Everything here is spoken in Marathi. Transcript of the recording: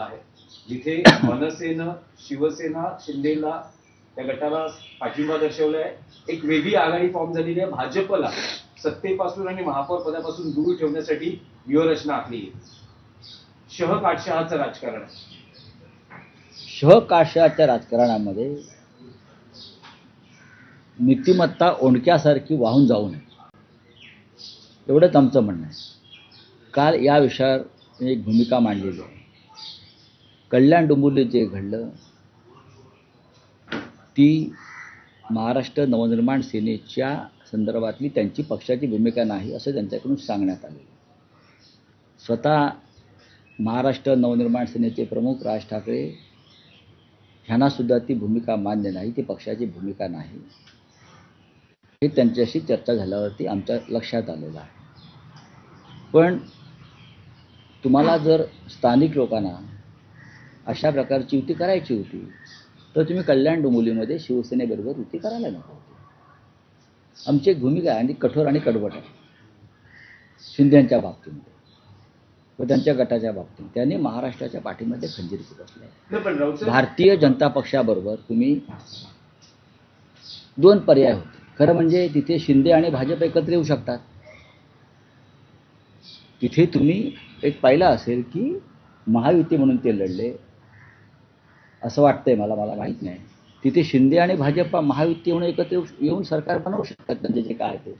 आहे जिथे मनसेनं शिवसेना शिंदेला त्या गटाला पाठिंबा दर्शवलाय. एक वेगळी आघाडी फॉर्म झालेली आहे. भाजपला सत्तेपासून आणि महापौर पदापासून दूर ठेवण्यासाठी व्यूहरचना आखली आहे. शहकाटशहाचं राजकारण. शहकाशाच्या राजकारणामध्ये नीतिमत्ता ओंडक्यासारखी वाहून जाऊ नये एवढंच आमचं म्हणणं आहे. काल या विषयावर एक भूमिका मांडलेली आहे. कल्याण डोंबिवलीत जे घडलं ती महाराष्ट्र नवनिर्माण सेनेच्या संदर्भातली त्यांची पक्षाची भूमिका नाही असं त्यांच्याकडून सांगण्यात आलं. स्वतः महाराष्ट्र नवनिर्माण सेनेचे प्रमुख राज ठाकरे ह्यांनासुद्धा ती भूमिका मान्य नाही, ती पक्षाची भूमिका नाही हे त्यांच्याशी चर्चा झाल्यावरती आमच्या लक्षात आलेलं आहे. पण तुम्हाला जर स्थानिक लोकांना अशा प्रकारची युती करायची होती तर तुम्ही कल्याण डोंबिवलीमध्ये शिवसेनेबरोबर युती करायला नको होती. आमची एक भूमिका आहे आणि कठोर आणि कडवट आहे. शिंदेच्या बाबतीमध्ये व त्यांच्या गटाच्या बाबतीत त्यांनी महाराष्ट्राच्या पाठीमध्ये खंजीर बसले. भारतीय जनता पक्षाबरोबर तुम्ही दोन पर्याय होते. खरं म्हणजे तिथे शिंदे आणि भाजप एकत्र येऊ शकतात. तिथे तुम्ही एक पाहिलं असेल की महायुती म्हणून ते लढले असं वाटतंय मला माहीत नाही. तिथे शिंदे आणि भाजप महायुती म्हणून एकत्र येऊन सरकार बनवू शकतात त्यांचे जे काय ते